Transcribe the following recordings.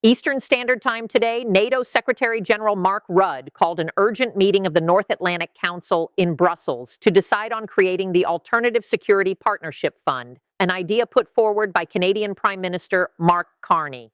Eastern Standard Time today, NATO Secretary General Mark Rudd called an urgent meeting of the North Atlantic Council in Brussels to decide on creating the Alternative Security Partnership Fund, an idea put forward by Canadian Prime Minister Mark Carney.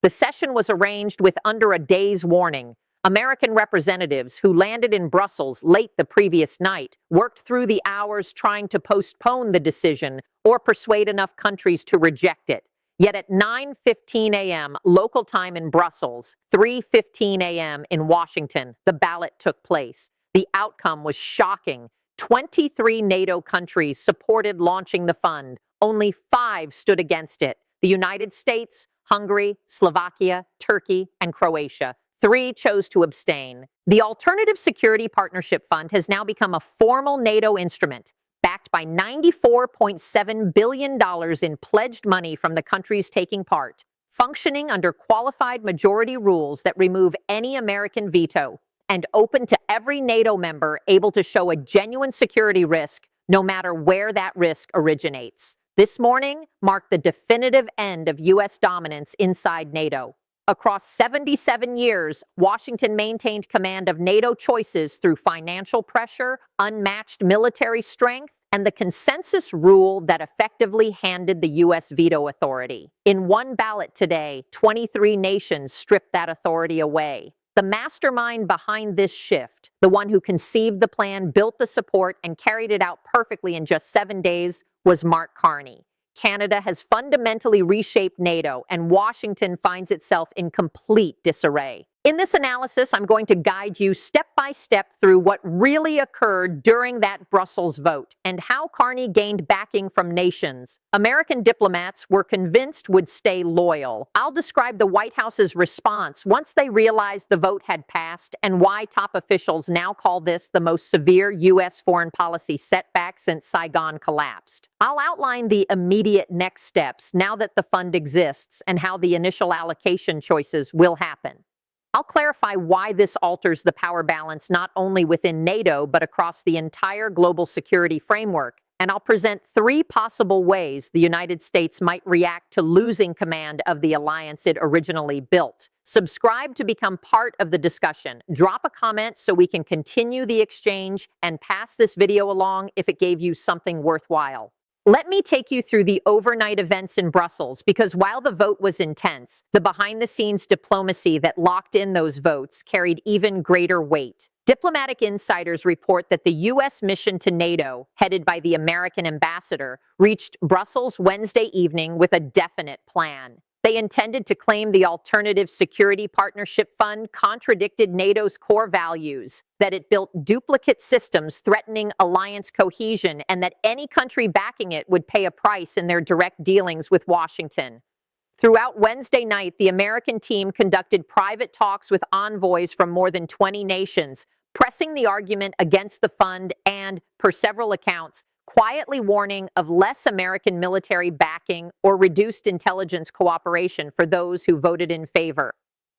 The session was arranged with under a day's warning. American representatives who landed in Brussels late the previous night worked through the hours trying to postpone the decision or persuade enough countries to reject it. Yet at 9:15 a.m. local time in Brussels, 3:15 a.m. in Washington, the ballot took place. The outcome was shocking. 23 NATO countries supported launching the fund. Only 5 stood against it: the United States, Hungary, Slovakia, Turkey, and Croatia. 3 chose to abstain. The Alternative Security Partnership Fund has now become a formal NATO instrument, backed by $94.7 billion in pledged money from the countries taking part, functioning under qualified majority rules that remove any American veto, and open to every NATO member able to show a genuine security risk, no matter where that risk originates. This morning marked the definitive end of U.S. dominance inside NATO. Across 77 years, Washington maintained command of NATO choices through financial pressure, unmatched military strength, and the consensus rule that effectively handed the U.S. veto authority. In one ballot today, 23 nations stripped that authority away. The mastermind behind this shift, the one who conceived the plan, built the support, and carried it out perfectly in just 7 days, was Mark Carney. Canada has fundamentally reshaped NATO, and Washington finds itself in complete disarray. In this analysis, I'm going to guide you step by step through what really occurred during that Brussels vote and how Carney gained backing from nations American diplomats were convinced would stay loyal. I'll describe the White House's response once they realized the vote had passed and why top officials now call this the most severe U.S. foreign policy setback since Saigon collapsed. I'll outline the immediate next steps now that the fund exists and how the initial allocation choices will happen. I'll clarify why this alters the power balance not only within NATO, but across the entire global security framework. And I'll present 3 possible ways the United States might react to losing command of the alliance it originally built. Subscribe to become part of the discussion. Drop a comment so we can continue the exchange, and pass this video along if it gave you something worthwhile. Let me take you through the overnight events in Brussels, because while the vote was intense, the behind-the-scenes diplomacy that locked in those votes carried even greater weight. Diplomatic insiders report that the U.S. mission to NATO, headed by the American ambassador, reached Brussels Wednesday evening with a definite plan. They intended to claim the Alternative Security Partnership Fund contradicted NATO's core values, that it built duplicate systems threatening alliance cohesion, and that any country backing it would pay a price in their direct dealings with Washington. Throughout Wednesday night, the American team conducted private talks with envoys from more than 20 nations, pressing the argument against the fund and, per several accounts, quietly warning of less American military backing or reduced intelligence cooperation for those who voted in favor.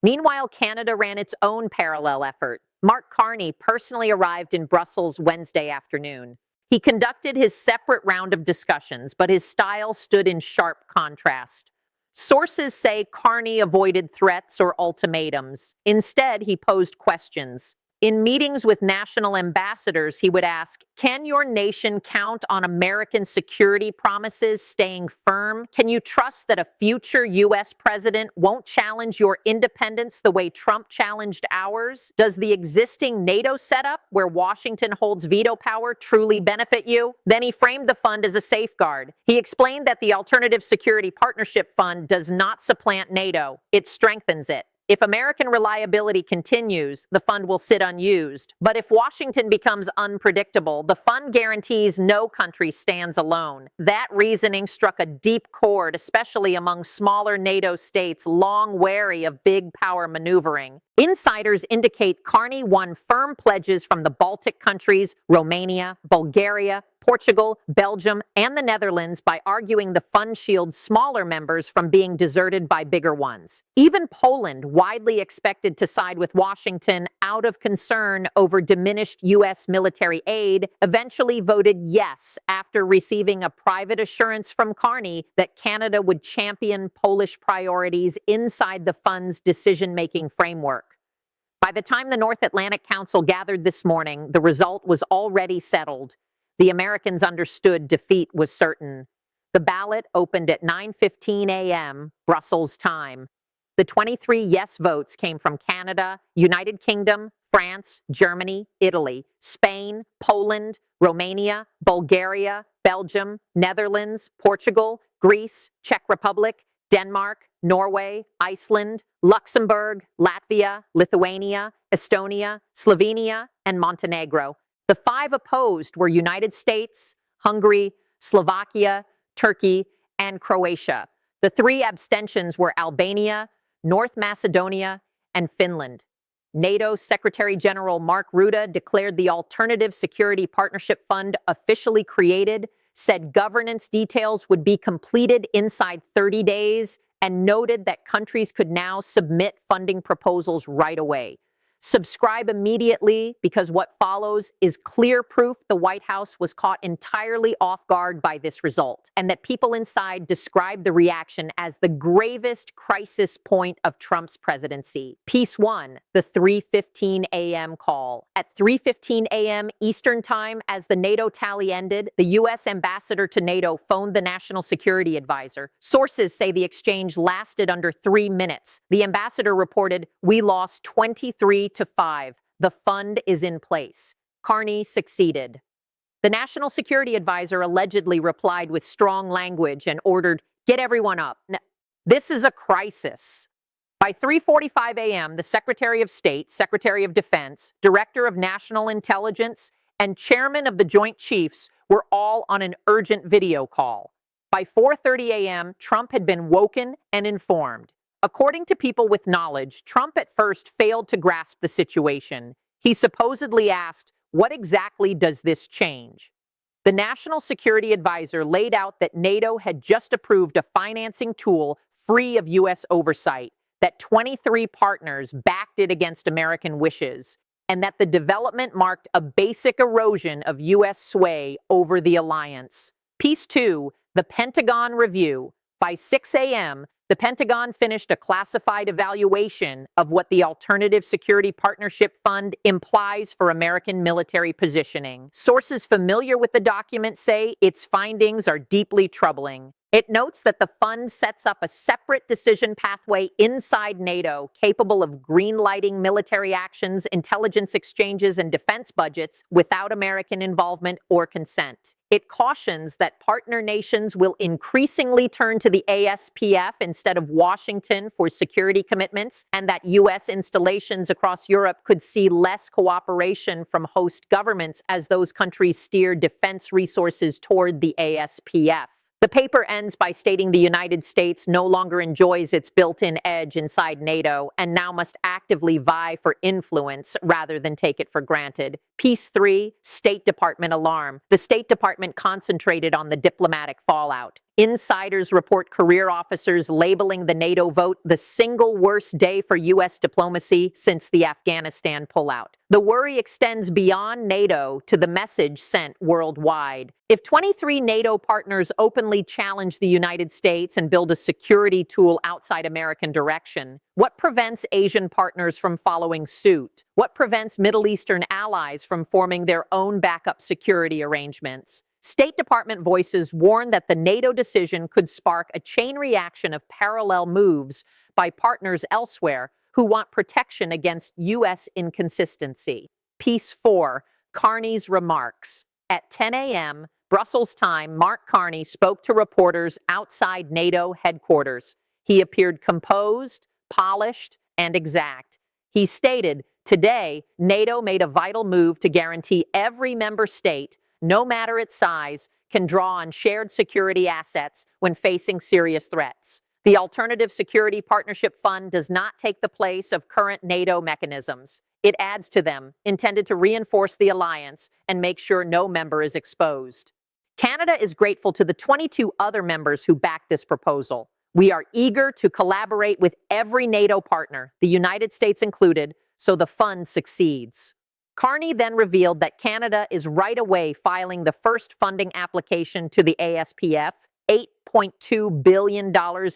Meanwhile, Canada ran its own parallel effort. Mark Carney personally arrived in Brussels Wednesday afternoon. He conducted his separate round of discussions, but his style stood in sharp contrast. Sources say Carney avoided threats or ultimatums. Instead, he posed questions. In meetings with national ambassadors, he would ask, "Can your nation count on American security promises staying firm? Can you trust that a future U.S. president won't challenge your independence the way Trump challenged ours? Does the existing NATO setup, where Washington holds veto power, truly benefit you?" Then he framed the fund as a safeguard. He explained that the Alternative Security Partnership Fund does not supplant NATO. It strengthens it. If American reliability continues, the fund will sit unused. But if Washington becomes unpredictable, the fund guarantees no country stands alone. That reasoning struck a deep chord, especially among smaller NATO states long wary of big power maneuvering. Insiders indicate Carney won firm pledges from the Baltic countries, Romania, Bulgaria, Portugal, Belgium, and the Netherlands by arguing the fund shields smaller members from being deserted by bigger ones. Even Poland, widely expected to side with Washington out of concern over diminished U.S. military aid, eventually voted yes after receiving a private assurance from Carney that Canada would champion Polish priorities inside the fund's decision-making framework. By the time the North Atlantic Council gathered this morning, the result was already settled. The Americans understood defeat was certain. The ballot opened at 9:15 a.m. Brussels time. The 23 yes votes came from Canada, United Kingdom, France, Germany, Italy, Spain, Poland, Romania, Bulgaria, Belgium, Netherlands, Portugal, Greece, Czech Republic, Denmark, Norway, Iceland, Luxembourg, Latvia, Lithuania, Estonia, Slovenia, and Montenegro. The 5 opposed were United States, Hungary, Slovakia, Turkey, and Croatia. The 3 abstentions were Albania, North Macedonia, and Finland. NATO Secretary General Mark Rutte declared the Alternative Security Partnership Fund officially created, said governance details would be completed inside 30 days, and noted that countries could now submit funding proposals right away. Subscribe immediately, because what follows is clear proof the White House was caught entirely off guard by this result, and that people inside described the reaction as the gravest crisis point of Trump's presidency. Piece 1, the 3:15 a.m. call. At 3:15 a.m. Eastern Time, as the NATO tally ended, the U.S. ambassador to NATO phoned the National Security Advisor. Sources say the exchange lasted under 3 minutes. The ambassador reported, "We lost 23-5. The fund is in place." Carney succeeded. The National Security Advisor allegedly replied with strong language and ordered, "Get everyone up. This is a crisis." By 3:45 a.m., the Secretary of State, Secretary of Defense, Director of National Intelligence, and Chairman of the Joint Chiefs were all on an urgent video call. By 4:30 a.m., Trump had been woken and informed. According to people with knowledge, Trump at first failed to grasp the situation. He supposedly asked, "What exactly does this change?" The National Security Advisor laid out that NATO had just approved a financing tool free of U.S. oversight, that 23 partners backed it against American wishes, and that the development marked a basic erosion of U.S. sway over the alliance. Piece 2, the Pentagon Review. By 6 a.m., the Pentagon finished a classified evaluation of what the Alternative Security Partnership Fund implies for American military positioning. Sources familiar with the document say its findings are deeply troubling. It notes that the fund sets up a separate decision pathway inside NATO capable of greenlighting military actions, intelligence exchanges, and defense budgets without American involvement or consent. It cautions that partner nations will increasingly turn to the ASPF instead of Washington for security commitments, and that U.S. installations across Europe could see less cooperation from host governments as those countries steer defense resources toward the ASPF. The paper ends by stating the United States no longer enjoys its built-in edge inside NATO and now must actively vie for influence rather than take it for granted. Piece 3, State Department alarm. The State Department concentrated on the diplomatic fallout. Insiders report career officers labeling the NATO vote the single worst day for U.S. diplomacy since the Afghanistan pullout. The worry extends beyond NATO to the message sent worldwide. If 23 NATO partners openly challenge the United States and build a security tool outside American direction, what prevents Asian partners from following suit? What prevents Middle Eastern allies from forming their own backup security arrangements? State Department voices warn that the NATO decision could spark a chain reaction of parallel moves by partners elsewhere who want protection against U.S. inconsistency. Piece 4, Carney's remarks. At 10 a.m. Brussels time, Mark Carney spoke to reporters outside NATO headquarters. He appeared composed, polished, and exact. He stated, "Today, NATO made a vital move to guarantee every member state, no matter its size, can draw on shared security assets when facing serious threats. The Alternative Security Partnership Fund does not take the place of current NATO mechanisms. It adds to them, intended to reinforce the alliance and make sure no member is exposed. Canada is grateful to the 22 other members who backed this proposal. We are eager to collaborate with every NATO partner, the United States included, so the fund succeeds. Carney then revealed that Canada is right away filing the first funding application to the ASPF, $8.2 billion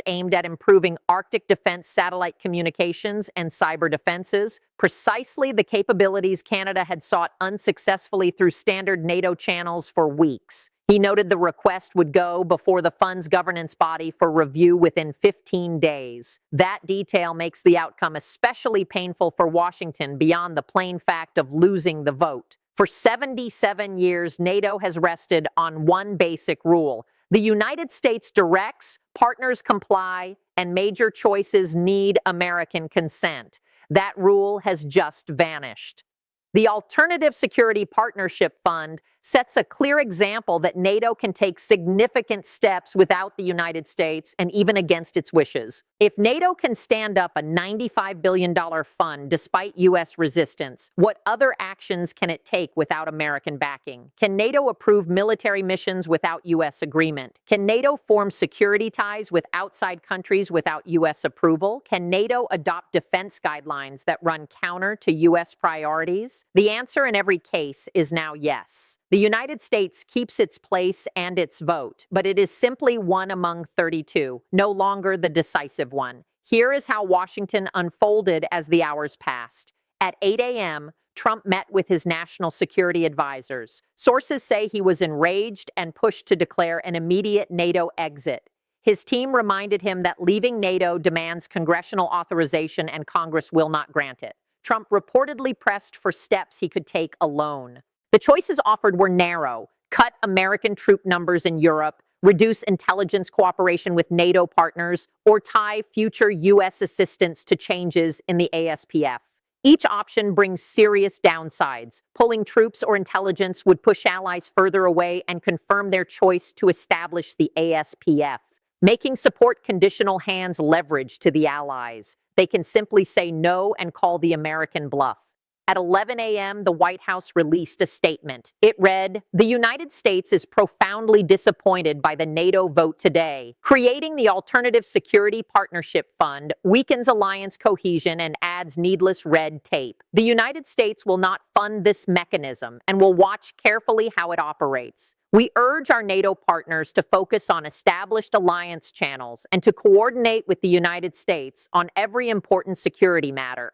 aimed at improving Arctic defense satellite communications and cyber defenses, precisely the capabilities Canada had sought unsuccessfully through standard NATO channels for weeks. He noted the request would go before the fund's governance body for review within 15 days. That detail makes the outcome especially painful for Washington beyond the plain fact of losing the vote. For 77 years, NATO has rested on one basic rule. The United States directs, partners comply, and major choices need American consent. That rule has just vanished. The Alternative Security Partnership Fund sets a clear example that NATO can take significant steps without the United States and even against its wishes. If NATO can stand up a $95 billion fund despite U.S. resistance, what other actions can it take without American backing? Can NATO approve military missions without U.S. agreement? Can NATO form security ties with outside countries without U.S. approval? Can NATO adopt defense guidelines that run counter to U.S. priorities? The answer in every case is now yes. The United States keeps its place and its vote, but it is simply one among 32, no longer the decisive one. Here is how Washington unfolded as the hours passed. At 8 a.m., Trump met with his national security advisors. Sources say he was enraged and pushed to declare an immediate NATO exit. His team reminded him that leaving NATO demands congressional authorization and Congress will not grant it. Trump reportedly pressed for steps he could take alone. The choices offered were narrow: cut American troop numbers in Europe, reduce intelligence cooperation with NATO partners, or tie future U.S. assistance to changes in the ASPF. Each option brings serious downsides. Pulling troops or intelligence would push allies further away and confirm their choice to establish the ASPF. Making support conditional hands leverage to the allies. They can simply say no and call the American bluff. At 11 a.m., the White House released a statement. It read, "The United States is profoundly disappointed by the NATO vote today. Creating the Alternative Security Partnership Fund weakens alliance cohesion and adds needless red tape. The United States will not fund this mechanism and will watch carefully how it operates. We urge our NATO partners to focus on established alliance channels and to coordinate with the United States on every important security matter."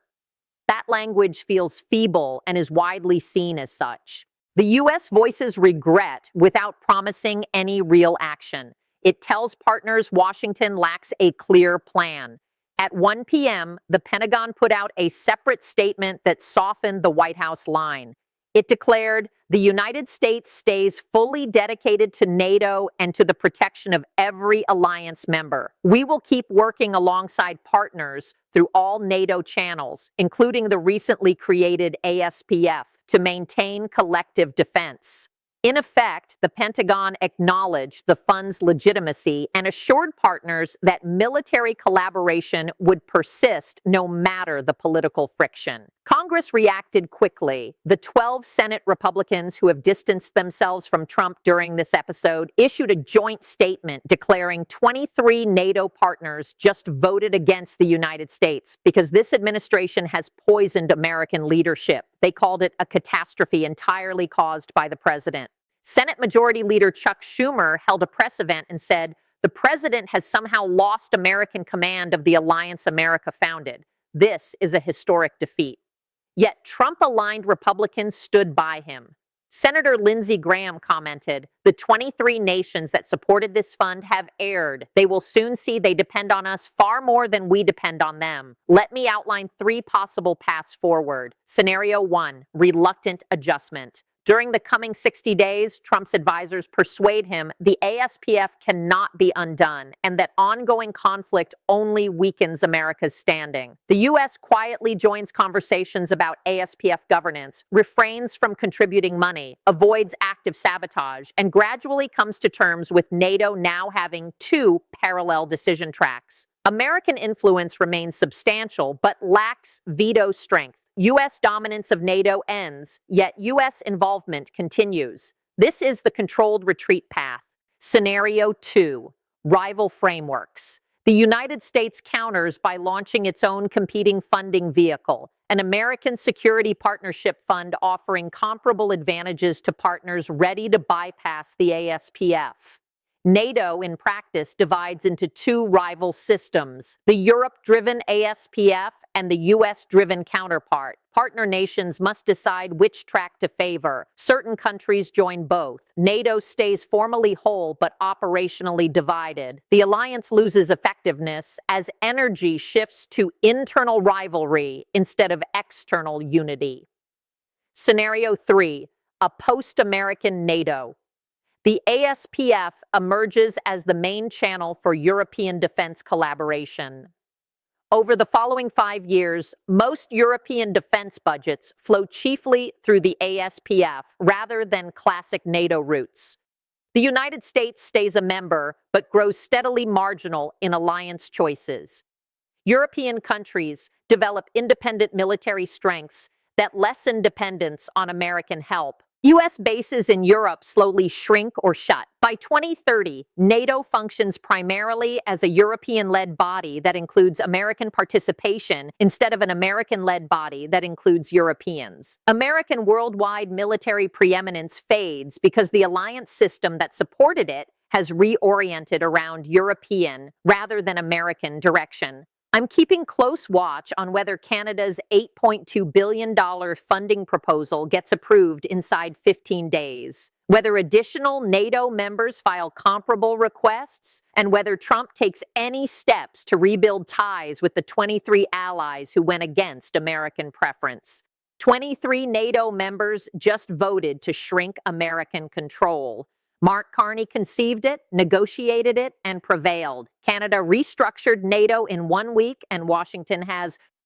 That language feels feeble and is widely seen as such. The U.S. voices regret without promising any real action. It tells partners Washington lacks a clear plan. At 1 p.m., the Pentagon put out a separate statement that softened the White House line. It declared, "The United States stays fully dedicated to NATO and to the protection of every alliance member. We will keep working alongside partners through all NATO channels, including the recently created ASPF, to maintain collective defense." In effect, the Pentagon acknowledged the fund's legitimacy and assured partners that military collaboration would persist no matter the political friction. Congress reacted quickly. The 12 Senate Republicans who have distanced themselves from Trump during this episode issued a joint statement declaring 23 NATO partners just voted against the United States because this administration has poisoned American leadership. They called it a catastrophe entirely caused by the president. Senate Majority Leader Chuck Schumer held a press event and said, "The president has somehow lost American command of the alliance America founded. This is a historic defeat." Yet Trump-aligned Republicans stood by him. Senator Lindsey Graham commented, "The 23 nations that supported this fund have erred. They will soon see they depend on us far more than we depend on them. Let me outline 3 possible paths forward. Scenario 1, reluctant adjustment. During the coming 60 days, Trump's advisors persuade him the ASPF cannot be undone and that ongoing conflict only weakens America's standing. The U.S. quietly joins conversations about ASPF governance, refrains from contributing money, avoids active sabotage, and gradually comes to terms with NATO now having 2 parallel decision tracks. American influence remains substantial but lacks veto strength. U.S. dominance of NATO ends, yet U.S. involvement continues. This is the controlled retreat path. Scenario 2. Rival frameworks. The United States counters by launching its own competing funding vehicle, an American Security Partnership Fund offering comparable advantages to partners ready to bypass the ASPF. NATO, in practice, divides into two rival systems, the Europe-driven ASPF and the US-driven counterpart. Partner nations must decide which track to favor. Certain countries join both. NATO stays formally whole but operationally divided. The alliance loses effectiveness as energy shifts to internal rivalry instead of external unity. Scenario 3. A post-American NATO. The ASPF emerges as the main channel for European defense collaboration. Over the following 5 years, most European defense budgets flow chiefly through the ASPF rather than classic NATO routes. The United States stays a member but grows steadily marginal in alliance choices. European countries develop independent military strengths that lessen dependence on American help. U.S. bases in Europe slowly shrink or shut. By 2030, NATO functions primarily as a European-led body that includes American participation instead of an American-led body that includes Europeans. American worldwide military preeminence fades because the alliance system that supported it has reoriented around European rather than American direction. I'm keeping close watch on whether Canada's $8.2 billion funding proposal gets approved inside 15 days, whether additional NATO members file comparable requests, and whether Trump takes any steps to rebuild ties with the 23 allies who went against American preference. 23 NATO members just voted to shrink American control. Mark Carney conceived it, negotiated it, and prevailed. Canada restructured NATO in 1 week, and Washington has